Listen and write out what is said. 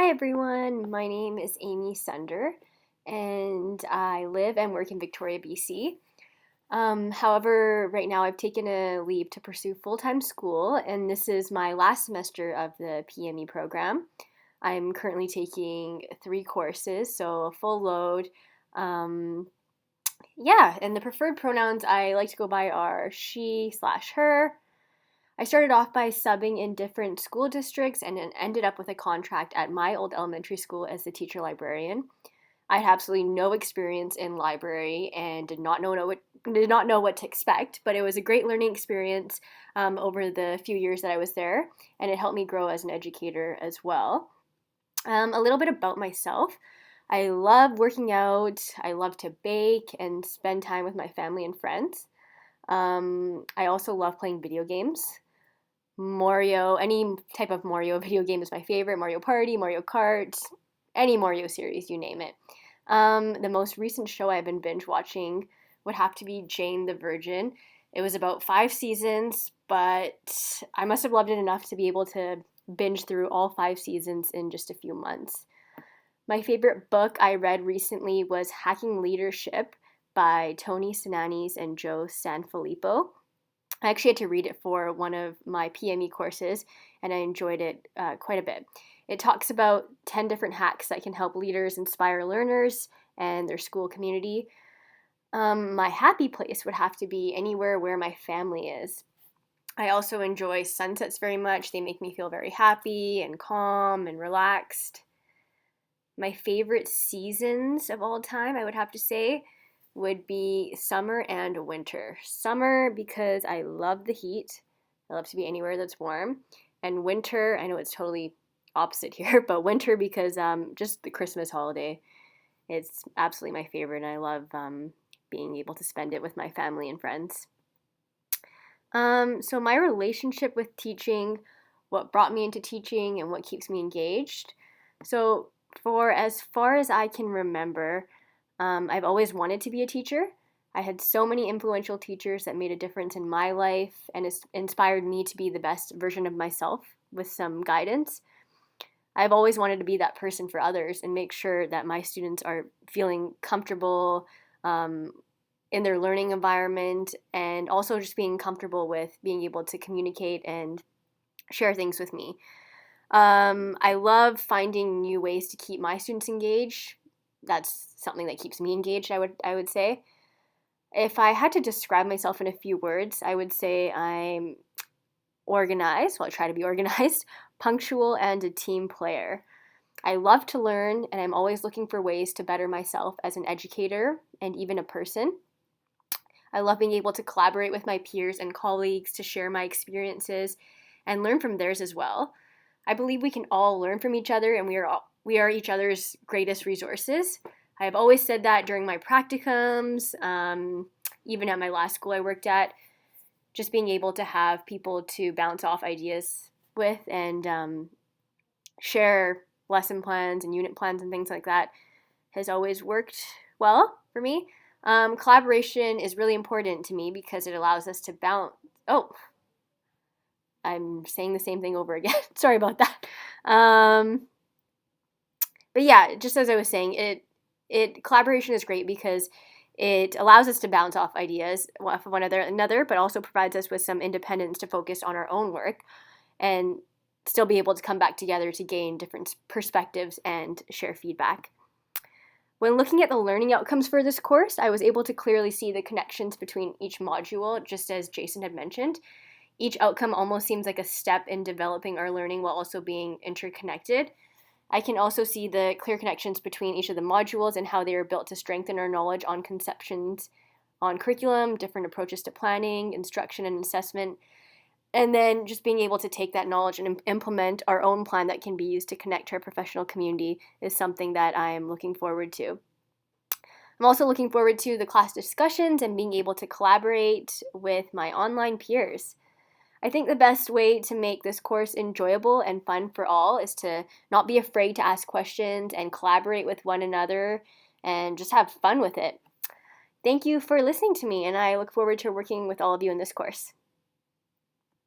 Hi everyone, my name is Amy Sunder and I live and work in Victoria, BC. However, right now I've taken a leave to pursue full-time school and this is my last semester of the PME program. I'm currently taking 3 courses, so a full load. Um, yeah, and the preferred pronouns I like to go by are she/her. I started off by subbing in different school districts and then ended up with a contract at my old elementary school as the teacher librarian. I had absolutely no experience in library and did not know what to expect, but it was a great learning experience over the few years that I was there, and it helped me grow as an educator as well. A little bit about myself. I love working out. I love to bake and spend time with my family and friends. I also love playing video games. Mario, any type of Mario video game is my favorite. Mario Party, Mario Kart, any Mario series, you name it. The most recent show I've been binge watching would have to be Jane the Virgin. It was about 5 seasons, but I must have loved it enough to be able to binge through all 5 seasons in just a few months. My favorite book I read recently was Hacking Leadership by Tony Sinanis and Joe Sanfilippo. I actually had to read it for one of my PME courses, and I enjoyed it quite a bit. It talks about 10 different hacks that can help leaders inspire learners and their school community. My happy place would have to be anywhere where my family is. I also enjoy sunsets very much. They make me feel very happy and calm and relaxed. My favorite seasons of all time, I would have to say, would be summer and winter. Summer because I love the heat. I love to be anywhere that's warm. And winter, I know it's totally opposite here, but winter because just the Christmas holiday. It's absolutely my favorite, and I love being able to spend it with my family and friends. So my relationship with teaching, what brought me into teaching, and what keeps me engaged. So for as far as I can remember, I've always wanted to be a teacher. I had so many influential teachers that made a difference in my life and inspired me to be the best version of myself with some guidance. I've always wanted to be that person for others and make sure that my students are feeling comfortable um, in their learning environment and also just being comfortable with being able to communicate and share things with me. I love finding new ways to keep my students engaged. That's something that keeps me engaged, I would say. If I had to describe myself in a few words, I would say I'm organized. Well, I try to be organized, punctual, and a team player. I love to learn, and I'm always looking for ways to better myself as an educator and even a person. I love being able to collaborate with my peers and colleagues to share my experiences and learn from theirs as well. I believe we can all learn from each other, and we are each other's greatest resources. I have always said that during my practicums, even at my last school I worked at, just being able to have people to bounce off ideas with and share lesson plans and unit plans and things like that has always worked well for me. Collaboration is really important to me because it allows us to bounce. Oh, I'm saying the same thing over again. Sorry about that. But yeah, just as I was saying, it collaboration is great because it allows us to bounce off ideas off of one another, but also provides us with some independence to focus on our own work and still be able to come back together to gain different perspectives and share feedback. When looking at the learning outcomes for this course, I was able to clearly see the connections between each module, just as Jason had mentioned. Each outcome almost seems like a step in developing our learning while also being interconnected. I can also see the clear connections between each of the modules and how they are built to strengthen our knowledge on conceptions on curriculum, different approaches to planning, instruction, and assessment, and then just being able to take that knowledge and implement our own plan that can be used to connect to our professional community is something that I am looking forward to. I'm also looking forward to the class discussions and being able to collaborate with my online peers. I think the best way to make this course enjoyable and fun for all is to not be afraid to ask questions and collaborate with one another and just have fun with it. Thank you for listening to me, and I look forward to working with all of you in this course.